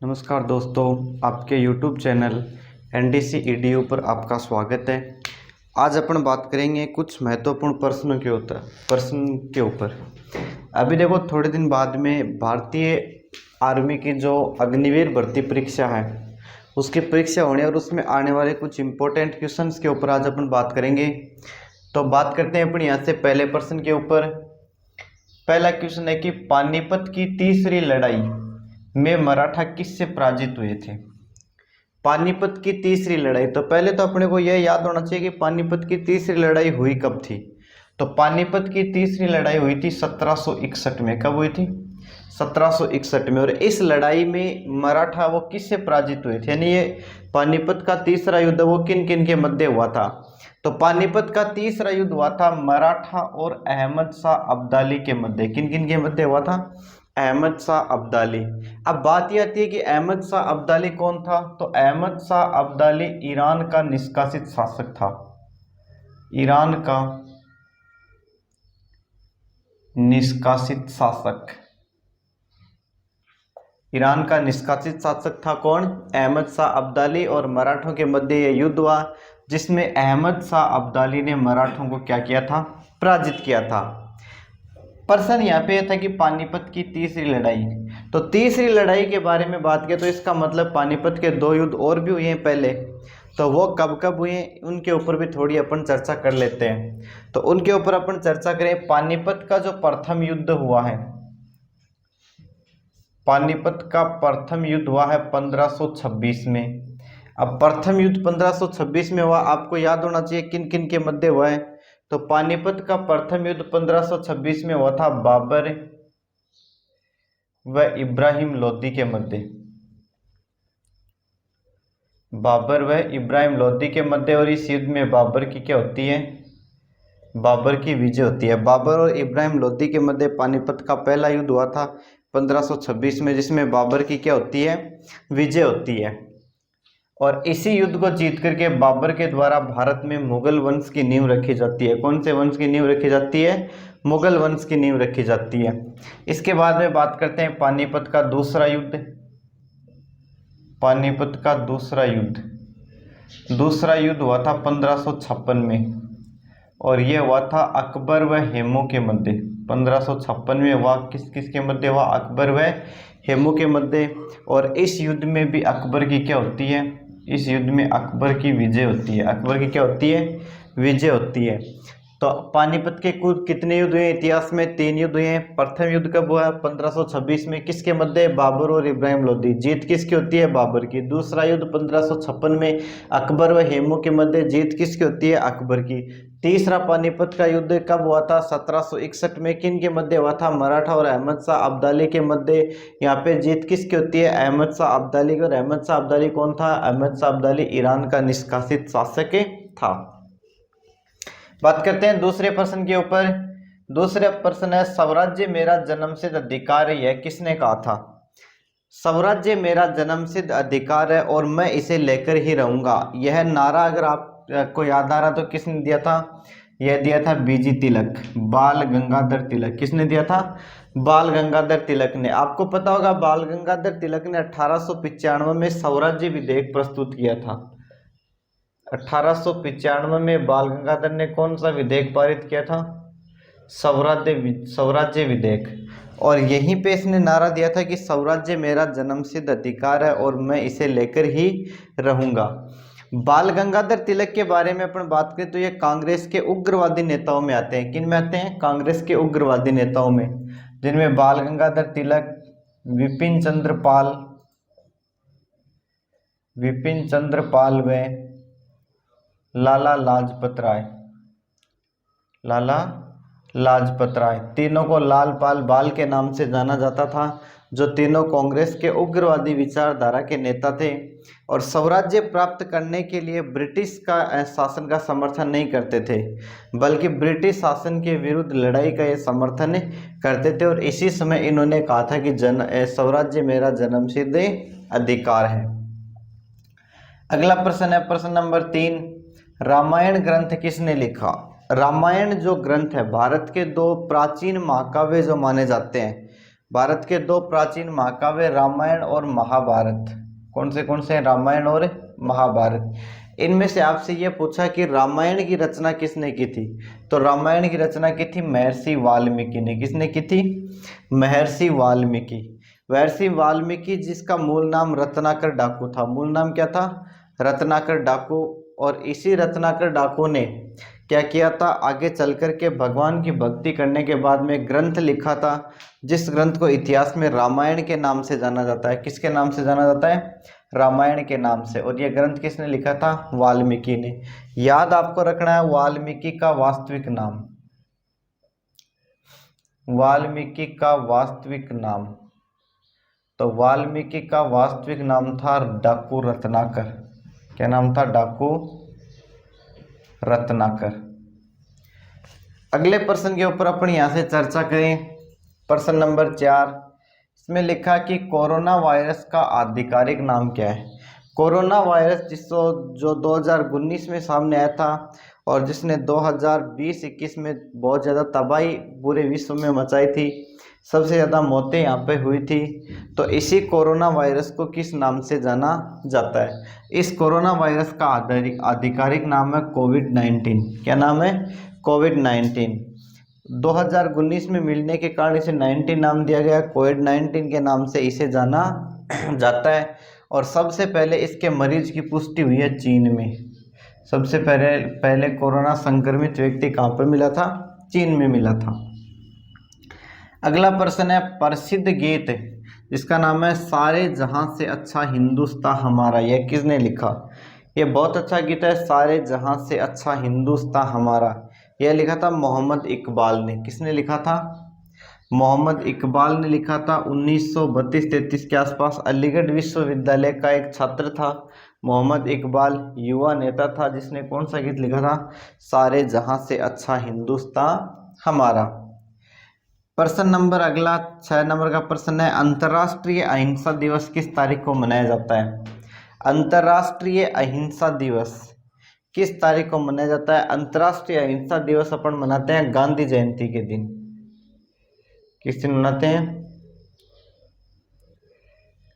नमस्कार दोस्तों, आपके YouTube चैनल NDC EDU पर आपका स्वागत है। आज अपन बात करेंगे कुछ महत्वपूर्ण प्रश्न के ऊपर। अभी देखो, थोड़े दिन बाद में भारतीय आर्मी की जो अग्निवीर भर्ती परीक्षा है उसकी परीक्षा होने और उसमें आने वाले कुछ इम्पोर्टेंट क्वेश्चंस के ऊपर आज अपन बात करेंगे। तो बात करते हैं अपन यहाँ से पहले प्रश्न के ऊपर। पहला क्वेश्चन है कि पानीपत की तीसरी लड़ाई में मराठा किससे पराजित हुए थे। पानीपत की तीसरी लड़ाई, तो पहले तो अपने को यह याद होना चाहिए कि पानीपत की तीसरी लड़ाई हुई कब थी। तो पानीपत की तीसरी लड़ाई हुई थी 1761 में। कब हुई थी? 1761 में। और इस लड़ाई में मराठा वो किससे पराजित हुए थे, यानी ये पानीपत का तीसरा युद्ध वो किन किन के मध्य हुआ था। तो पानीपत का तीसरा युद्ध हुआ था मराठा और अहमद शाह अब्दाली के मध्य। किन किन के मध्य हुआ था? अहमद शाह अब्दाली। अब बात यह आती है कि अहमद शाह अब्दाली कौन था। तो अहमद शाह अब्दाली ईरान का निष्कासित शासक था। ईरान का निष्कासित शासक, ईरान का निष्कासित शासक था कौन? अहमद शाह अब्दाली। और मराठों के मध्य यह युद्ध हुआ जिसमें अहमद शाह अब्दाली ने मराठों को क्या किया था? पराजित किया था। प्रश्न यहाँ पे था कि पानीपत की तीसरी लड़ाई, तो तीसरी लड़ाई के बारे में बात किया तो इसका मतलब पानीपत के दो युद्ध और भी हुए हैं पहले, तो वो कब कब हुए उनके ऊपर भी थोड़ी अपन चर्चा कर लेते हैं। तो उनके ऊपर अपन चर्चा करें। पानीपत का जो प्रथम युद्ध हुआ है, पानीपत का प्रथम युद्ध हुआ है 1526 में। अब प्रथम युद्ध 1526 में हुआ, आपको याद होना चाहिए किन किन के मध्य हुआ है। तो पानीपत का प्रथम युद्ध 1526 में हुआ था बाबर व इब्राहिम लोदी के मध्य। बाबर व इब्राहिम लोदी के मध्य। और इस युद्ध में बाबर की क्या होती है? बाबर की विजय होती है। बाबर और इब्राहिम लोदी के मध्य पानीपत का पहला युद्ध हुआ था 1526 में, जिसमें बाबर की क्या होती है? विजय होती है। और इसी युद्ध को जीत करके बाबर के द्वारा भारत में मुगल वंश की नींव रखी जाती है। कौन से वंश की नींव रखी जाती है? मुगल वंश की नींव रखी जाती है। इसके बाद में बात करते हैं पानीपत का दूसरा युद्ध। पानीपत का दूसरा युद्ध हुआ था 1556 में, और यह हुआ था अकबर व हेमू के मध्य। 1556 में हुआ किस किस के मध्य हुआ? अकबर व हेमू के मध्य। और इस युद्ध में भी अकबर की क्या होती है? इस युद्ध में अकबर की विजय होती है। अकबर की क्या होती है? विजय होती है। तो पानीपत के कुल कितने युद्ध हुए? इतिहास में 3 युद्ध हुए हैं। प्रथम युद्ध कब हुआ? 1526 में। किसके मध्य? बाबर और इब्राहिम लोदी। जीत किसकी होती है? बाबर की। दूसरा युद्ध 1556 में अकबर व हेमू के मध्य। जीत किसकी होती है? अकबर की। तीसरा पानीपत का युद्ध कब हुआ था? 1761 में। किन के मध्य हुआ था? मराठा और अहमद शाह अब्दाली के मध्य। यहाँ पे जीत किसकी होती है? अहमद शाह अब्दाली की। और अहमद शाह अब्दाली कौन था? अहमद शाह अब्दाली ईरान का निष्कासित शासक था। बात करते हैं दूसरे प्रश्न के ऊपर। दूसरा प्रश्न है, स्वराज्य मेरा जन्मसिद्ध अधिकार है, यह किसने कहा था? स्वराज्य मेरा जन्मसिद्ध अधिकार है और मैं इसे लेकर ही रहूंगा, यह नारा अगर आपको याद आ रहा तो किसने दिया था? यह दिया था बीजी तिलक, बाल गंगाधर तिलक। किसने दिया था? बाल गंगाधर तिलक ने। आपको पता होगा बाल गंगाधर तिलक ने 1895 में स्वराज्य विधेयक प्रस्तुत किया था। 1895 में बाल गंगाधर ने कौन सा विधेयक पारित किया था? स्वराज्य विधेयक। और यहीं पे इसने नारा दिया था कि स्वराज्य मेरा जन्मसिद्ध अधिकार है और मैं इसे लेकर ही रहूंगा। बाल गंगाधर तिलक के बारे में अपन बात करें तो ये कांग्रेस के उग्रवादी नेताओं में आते हैं। किन में आते हैं? कांग्रेस के उग्रवादी नेताओं में, जिनमें बाल गंगाधर तिलक, विपिन चंद्र पाल व लाला लाजपत राय, तीनों को लाल पाल बाल के नाम से जाना जाता था, जो तीनों कांग्रेस के उग्रवादी विचारधारा के नेता थे और स्वराज्य प्राप्त करने के लिए ब्रिटिश का शासन का समर्थन नहीं करते थे, बल्कि ब्रिटिश शासन के विरुद्ध लड़ाई का ये समर्थन करते थे। और इसी समय इन्होंने कहा था कि स्वराज्य मेरा जन्मसिद्ध अधिकार है। अगला प्रश्न है प्रश्न नंबर 3, रामायण ग्रंथ किसने लिखा? रामायण जो ग्रंथ है, भारत के 2 प्राचीन महाकाव्य जो माने जाते हैं भारत के दो प्राचीन महाकाव्य रामायण और महाभारत कौन से हैं? रामायण और महाभारत। इनमें से आपसे यह पूछा कि रामायण की रचना किसने की थी, तो रामायण की रचना की थी महर्षि वाल्मीकि ने। किसने की थी? महर्षि वाल्मीकि। महर्षि वाल्मीकि जिसका मूल नाम रत्नाकर डाकू था। मूल नाम क्या था? रत्नाकर डाकू। और इसी रत्नाकर डाकू ने क्या किया था? आगे चल कर के भगवान की भक्ति करने के बाद में ग्रंथ लिखा था, जिस ग्रंथ को इतिहास में रामायण के नाम से जाना जाता है। किसके नाम से जाना जाता है? रामायण के नाम से। और यह ग्रंथ किसने लिखा था? वाल्मीकि ने। याद आपको रखना है वाल्मीकि का वास्तविक नाम। वाल्मीकि का वास्तविक नाम, तो वाल्मीकि का वास्तविक नाम था डाकू रत्नाकर। क्या नाम था? डाकू रत्नाकर। अगले प्रश्न के ऊपर अपन यहां से चर्चा करें। प्रश्न नंबर 4, इसमें लिखा कि कोरोना वायरस का आधिकारिक नाम क्या है? कोरोना वायरस जो 2019 में सामने आया था और जिसने 2020-21 में बहुत ज़्यादा तबाही पूरे विश्व में मचाई थी, सबसे ज़्यादा मौतें यहाँ पे हुई थी, तो इसी कोरोना वायरस को किस नाम से जाना जाता है? इस कोरोना वायरस का आधिकारिक नाम है कोविड-19। क्या नाम है? कोविड-19। 2019 में मिलने के कारण इसे 19 नाम दिया गया। कोविड-19 के नाम से इसे जाना जाता है। और सबसे पहले इसके मरीज की पुष्टि हुई है चीन में। सबसे पहले कोरोना संक्रमित व्यक्ति कहाँ पर मिला था? चीन में मिला था। अगला प्रश्न है प्रसिद्ध गीत जिसका नाम है सारे जहां से अच्छा हिंदुस्तान हमारा, यह किसने लिखा? यह बहुत अच्छा गीत है, सारे जहां से अच्छा हिंदुस्तान हमारा। यह लिखा था मोहम्मद इकबाल ने। किसने लिखा था? मोहम्मद इकबाल ने लिखा था। 1932-33 के आसपास अलीगढ़ विश्वविद्यालय का एक छात्र था मोहम्मद इकबाल, युवा नेता था, जिसने कौन सा गीत लिखा था? सारे जहां से अच्छा हिंदुस्तान हमारा। प्रश्न नंबर अगला 6 नंबर का प्रश्न है अंतर्राष्ट्रीय अहिंसा दिवस किस तारीख को मनाया जाता है? अंतर्राष्ट्रीय अहिंसा दिवस किस तारीख को मनाया जाता है? अंतर्राष्ट्रीय अहिंसा दिवस अपन मनाते हैं गांधी जयंती के दिन। किस दिन मनाते हैं?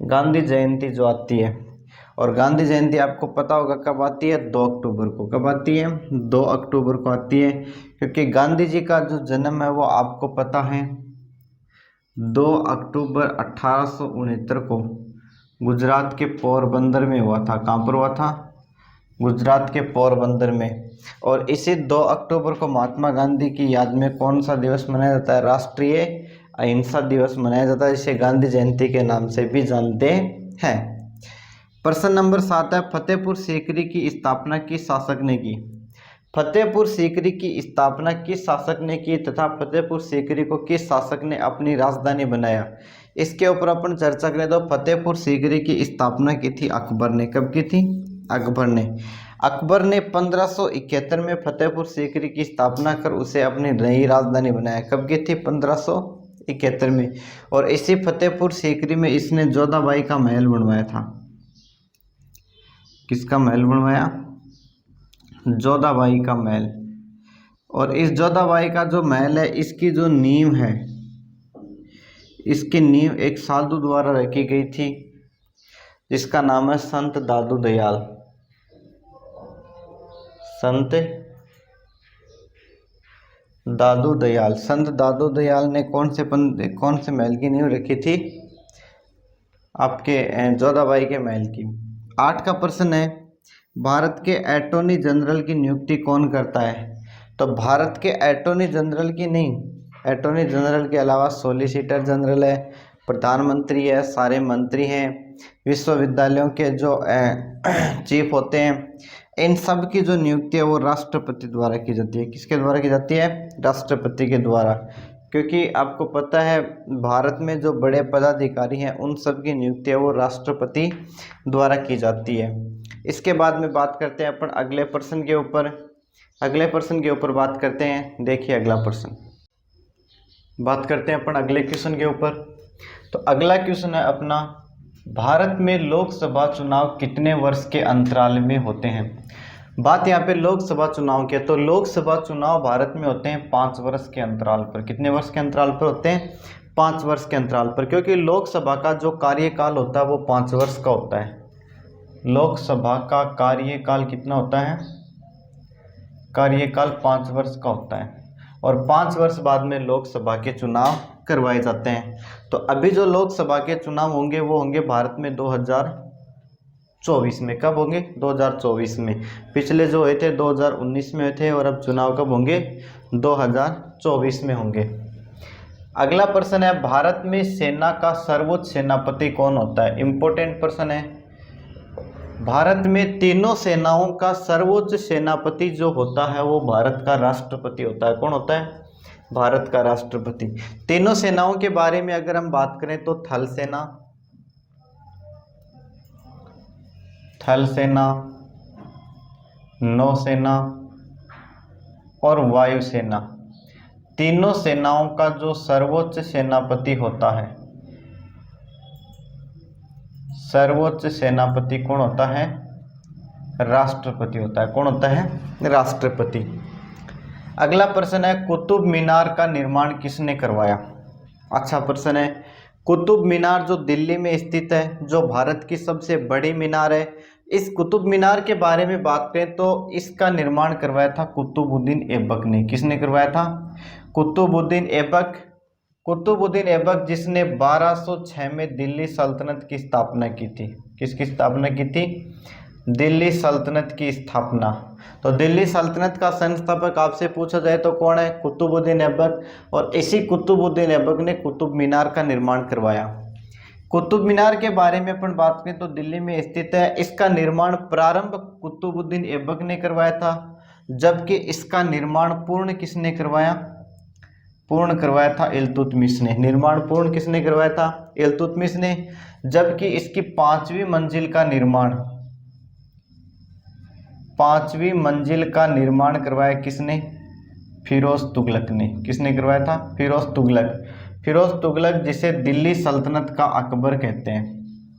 गांधी जयंती जो आती है। और गांधी जयंती आपको पता होगा कब आती है? 2 अक्टूबर को। कब आती है? 2 अक्टूबर को आती है, क्योंकि गांधी जी का जो जन्म है वो आपको पता है 2 अक्टूबर 1869 को गुजरात के पोरबंदर में हुआ था। कहाँ पर हुआ था? गुजरात के पोरबंदर में। और इसी 2 अक्टूबर को महात्मा गांधी की याद में कौन सा दिवस मनाया जाता है? राष्ट्रीय अहिंसा दिवस मनाया जाता है, जिसे गांधी जयंती के नाम से भी जानते हैं। प्रश्न नंबर 7 है फतेहपुर सीकरी की स्थापना किस शासक ने की? फतेहपुर सीकरी की स्थापना किस शासक ने की तथा फतेहपुर सीकरी को किस शासक ने अपनी राजधानी बनाया? इसके ऊपर अपन चर्चा करें तो फतेहपुर सीकरी की स्थापना की थी अकबर ने। कब की थी? अकबर ने 1571 में फतेहपुर सीकरी की स्थापना कर उसे अपनी नई राजधानी बनाया। कब की थी? 1571 में। और इसी फतेहपुर सीकरी में इसने जोधाबाई का महल बनवाया था। किसका महल बनवाया? जोधाबाई का महल। और इस जोधाबाई का जो महल है, इसकी जो नींव है, इसकी नींव एक साधु द्वारा रखी गई थी, जिसका नाम है संत दादू दयाल। संत दादू दयाल। संत दादू दयाल ने कौन से महल की नींव रखी थी? आपके जोधाबाई के महल की। 8 का प्रश्न है भारत के अटॉर्नी जनरल की नियुक्ति कौन करता है? तो भारत के अटॉर्नी जनरल की नहीं, अटॉर्नी जनरल के अलावा सॉलिसिटर जनरल है, प्रधानमंत्री है, सारे मंत्री हैं, विश्वविद्यालयों के जो चीफ होते हैं, इन सब की जो नियुक्ति है वो राष्ट्रपति द्वारा की जाती है। किसके द्वारा की जाती है? राष्ट्रपति के द्वारा। क्योंकि आपको पता है भारत में जो बड़े पदाधिकारी हैं उन सब की नियुक्ति है वो राष्ट्रपति द्वारा की जाती है। इसके बाद में बात करते हैं अपन अगले प्रश्न के ऊपर। अगले प्रश्न के ऊपर बात करते हैं। देखिए अगला प्रश्न, बात करते हैं अपन अगले क्वेश्चन के ऊपर। तो अगला क्वेश्चन है अपना, भारत में लोकसभा चुनाव कितने वर्ष के अंतराल में होते हैं? बात यहाँ पे लोकसभा चुनाव की है, तो लोकसभा चुनाव भारत में होते हैं 5 वर्ष के अंतराल पर। कितने वर्ष के अंतराल पर होते हैं? 5 वर्ष के अंतराल पर, क्योंकि लोकसभा का जो कार्यकाल होता है वो 5 वर्ष का होता है। लोकसभा का कार्यकाल कितना होता है? कार्यकाल 5 वर्ष का होता है और 5 वर्ष बाद में लोकसभा के चुनाव करवाए जाते हैं। तो अभी जो लोकसभा के चुनाव होंगे वो होंगे भारत में 2024 में। कब होंगे? 2024 में। पिछले जो हुए थे 2019 में हुए थे और अब चुनाव कब होंगे? 2024 में होंगे। अगला प्रश्न है, भारत में सेना का सर्वोच्च सेनापति कौन होता है? इंपॉर्टेंट प्रश्न है। भारत में तीनों सेनाओं का सर्वोच्च सेनापति जो होता है वो भारत का राष्ट्रपति होता है। कौन होता है? भारत का राष्ट्रपति। तीनों सेनाओं के बारे में अगर हम बात करें तो थल सेना, नौसेना और वायुसेना, तीनों सेनाओं का जो सर्वोच्च सेनापति होता है, सर्वोच्च सेनापति कौन होता है? राष्ट्रपति होता है। कौन होता है? राष्ट्रपति। अगला प्रश्न है, कुतुब मीनार का निर्माण किसने करवाया? अच्छा प्रश्न है। कुतुब मीनार जो दिल्ली में स्थित है, जो भारत की सबसे बड़ी मीनार है, इस कुतुब मीनार के बारे में बात करें तो इसका निर्माण करवाया था कुतुबुद्दीन ऐबक ने। किसने करवाया था? कुतुबुद्दीन ऐबक। कुतुबुद्दीन ऐबक जिसने 1206 में दिल्ली सल्तनत की स्थापना की थी। किसकी स्थापना की थी? दिल्ली सल्तनत की स्थापना। तो दिल्ली सल्तनत का संस्थापक आपसे पूछा जाए तो कौन है? कुतुबुद्दीन ऐबक। और इसी कुतुबुद्दीन ऐबक ने कुतुब मीनार का निर्माण करवाया। कुतुब मीनार के बारे में अपन बात करें तो दिल्ली में स्थित है। इसका निर्माण प्रारंभ कुतुबुद्दीन ऐबक ने करवाया था, जबकि इसका निर्माण पूर्ण किसने करवाया? पूर्ण करवाया था इल्तुतमिश ने। निर्माण पूर्ण किसने करवाया था? इल्तुतमिश ने। जबकि इसकी 5वीं मंजिल का निर्माण करवाया किसने? फिरोज तुगलक ने। किसने करवाया था? फिरोज तुगलक। फिरोज तुगलक जिसे दिल्ली सल्तनत का अकबर कहते हैं।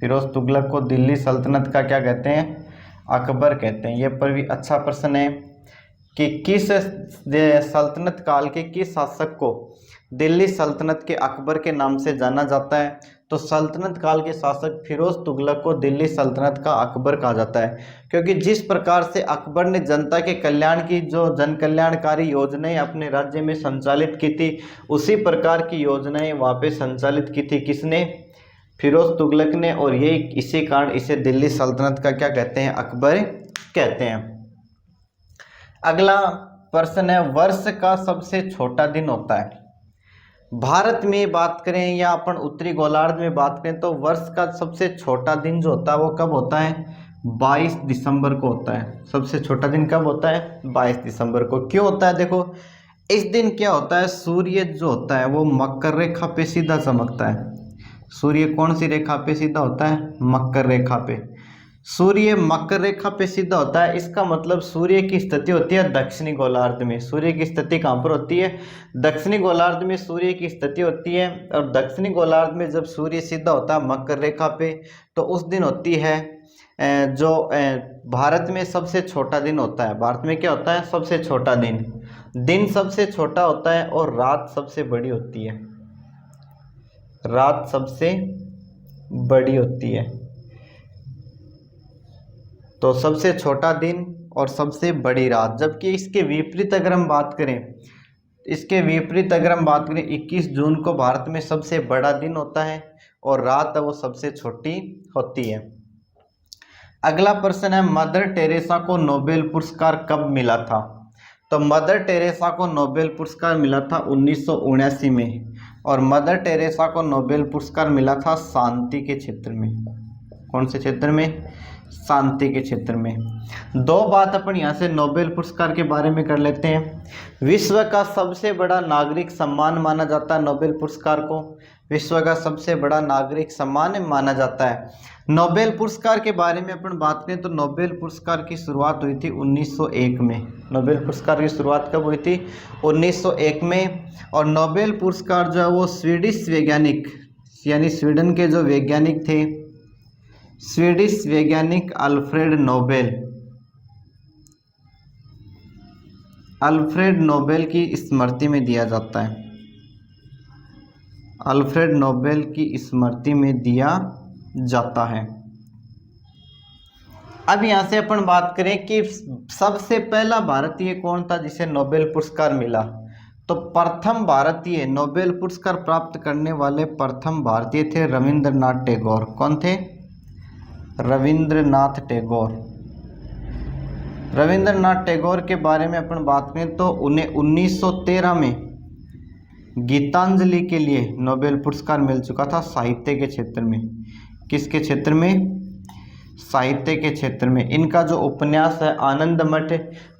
फिरोज तुगलक को दिल्ली सल्तनत का क्या कहते हैं? अकबर कहते हैं। यह पर भी अच्छा प्रश्न है कि किस सल्तनत काल के किस शासक को दिल्ली सल्तनत के अकबर के नाम से जाना जाता है? तो सल्तनत काल के शासक फिरोज तुगलक को दिल्ली सल्तनत का अकबर कहा जाता है, क्योंकि जिस प्रकार से अकबर ने जनता के कल्याण की जो जन कल्याणकारी योजनाएं अपने राज्य में संचालित की थी, उसी प्रकार की योजनाएं वहाँ पे संचालित की थी। किसने? फिरोज तुगलक ने। और ये इसी कारण इसे दिल्ली सल्तनत का क्या कहते हैं? अकबर कहते हैं। अगला प्रश्न है, वर्ष का सबसे छोटा दिन होता है। भारत में बात करें या अपन उत्तरी गोलार्ध में बात करें तो वर्ष का सबसे छोटा दिन जो होता है वो कब होता है? 22 दिसंबर को होता है। सबसे छोटा दिन कब होता है? 22 दिसंबर को। क्यों होता है? देखो, इस दिन क्या होता है, सूर्य जो होता है वो मकर रेखा पे सीधा चमकता है। सूर्य कौन सी रेखा पे सीधा होता है? मकर रेखा पे। सूर्य मकर रेखा पे सीधा होता है, इसका मतलब सूर्य की स्थिति होती है दक्षिणी गोलार्ध में। सूर्य की स्थिति कहाँ पर होती है? दक्षिणी गोलार्ध में सूर्य की स्थिति होती है। और दक्षिणी गोलार्ध में जब सूर्य सीधा होता है मकर रेखा पे, तो उस दिन होती है जो भारत में सबसे छोटा दिन होता है। भारत में क्या होता है? सबसे छोटा दिन। दिन सबसे छोटा होता है और रात सबसे बड़ी होती है। रात सबसे बड़ी होती है। तो सबसे छोटा दिन और सबसे बड़ी रात। जबकि इसके विपरीत अगर हम बात करें, 21 जून को भारत में सबसे बड़ा दिन होता है और रात वो सबसे छोटी होती है। अगला प्रश्न है, मदर टेरेसा को नोबेल पुरस्कार कब मिला था? तो मदर टेरेसा को नोबेल पुरस्कार मिला था 1979 में। और मदर टेरेसा को नोबेल पुरस्कार मिला था शांति के क्षेत्र में। कौन से क्षेत्र में? शांति के क्षेत्र में। दो बात अपन यहाँ से नोबेल पुरस्कार के बारे में कर लेते हैं। विश्व का सबसे बड़ा नागरिक सम्मान माना जाता है नोबेल पुरस्कार को। विश्व का सबसे बड़ा नागरिक सम्मान माना जाता है। नोबेल पुरस्कार के बारे में अपन बात करें तो नोबेल पुरस्कार की शुरुआत हुई थी 1901 में। नोबेल पुरस्कार की शुरुआत कब हुई थी? 1901 में। और नोबेल पुरस्कार जो है वो स्वीडिश वैज्ञानिक, यानी स्वीडन के जो वैज्ञानिक थे, स्वीडिश वैज्ञानिक अल्फ्रेड नोबेल की स्मृति में दिया जाता है। अल्फ्रेड नोबेल की स्मृति में दिया जाता है। अब यहाँ से अपन बात करें कि सबसे पहला भारतीय कौन था जिसे नोबेल पुरस्कार मिला, तो प्रथम भारतीय नोबेल पुरस्कार प्राप्त करने वाले प्रथम भारतीय थे रविंद्रनाथ टैगोर। कौन थे? रविंद्रनाथ टैगोर। रविंद्रनाथ टैगोर के बारे में अपन बात करें तो उन्हें 1913 में गीतांजलि के लिए नोबेल पुरस्कार मिल चुका था साहित्य के क्षेत्र में। किसके क्षेत्र में? साहित्य के क्षेत्र में। इनका जो उपन्यास है आनंद मठ,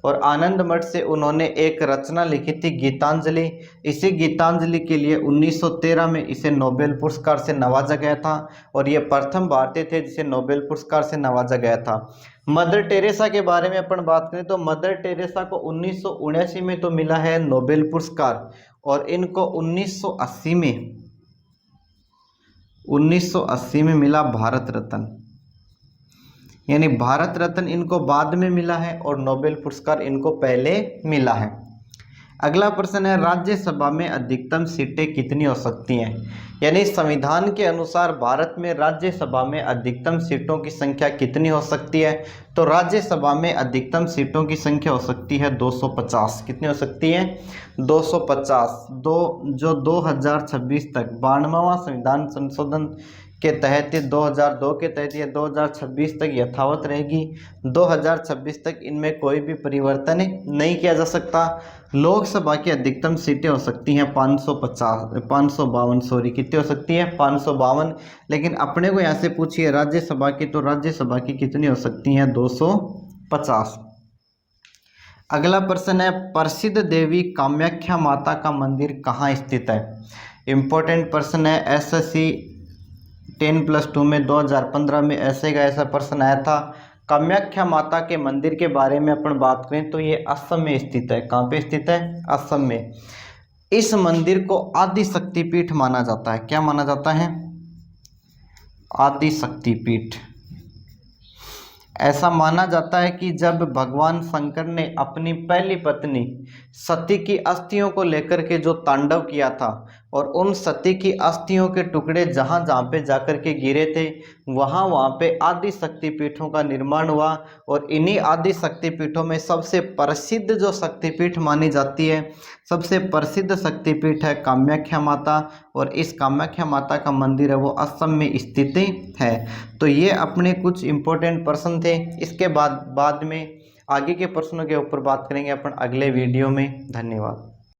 और आनंद मठ से उन्होंने एक रचना लिखी थी गीतांजलि। इसी गीतांजलि के लिए 1913 में इसे नोबेल पुरस्कार से नवाजा गया था, और ये प्रथम भारतीय थे जिसे नोबेल पुरस्कार से नवाजा गया था। मदर टेरेसा के बारे में अपन बात करें तो मदर टेरेसा को 1979 में तो मिला है नोबेल पुरस्कार, और इनको 1980 में मिला भारत रत्न, यानी भारत रत्न इनको बाद में मिला है और नोबेल पुरस्कार इनको पहले मिला है। अगला प्रश्न है राज्यसभा में अधिकतम सीटें कितनी हो सकती हैं? यानी संविधान के अनुसार भारत में राज्यसभा में अधिकतम सीटों की संख्या कितनी हो सकती है? तो राज्यसभा में अधिकतम सीटों की संख्या हो सकती है 250। कितनी हो सकती है? 250। जो 2026 तक 92वां संविधान संशोधन के तहत 2002 के तहत ये 2026 तक यथावत रहेगी। 2026 तक इनमें कोई भी परिवर्तन नहीं किया जा सकता। लोकसभा की अधिकतम सीटें हो सकती हैं 552 सॉरी, कितनी हो सकती है? 552। लेकिन अपने को यहाँ से पूछिए राज्यसभा की, तो राज्यसभा की कितनी हो सकती हैं? 250। अगला प्रश्न है प्रसिद्ध देवी कामाख्या माता का मंदिर कहाँ स्थित है? इंपॉर्टेंट प्रश्न है। SSC 10+2 में 2015 में ऐसे का ऐसा प्रश्न आया था। कामाख्या माता के मंदिर के बारे में अपन बात करें तो ये असम में स्थित है। कहाँ पे स्थित है? असम में। इस मंदिर को आदि शक्तिपीठ माना जाता है। क्या माना जाता है? आदि शक्तिपीठ। ऐसा माना जाता है कि जब भगवान शंकर ने अपनी पहली पत्नी सती की अस्थियों को लेकर के जो तांडव किया था, और उन सती की अस्थियों के टुकड़े जहाँ जहाँ पे जाकर के गिरे थे वहाँ पे आदि शक्तिपीठों का निर्माण हुआ। और इन्हीं आदि शक्तिपीठों में सबसे प्रसिद्ध जो शक्तिपीठ मानी जाती है, सबसे प्रसिद्ध शक्तिपीठ है कामाख्या माता, और इस कामाख्या माता का मंदिर है वो असम में स्थित है। तो ये अपने कुछ इम्पोर्टेंट प्रश्न थे। इसके बाद में आगे के प्रश्नों के ऊपर बात करेंगे अपन अगले वीडियो में। धन्यवाद।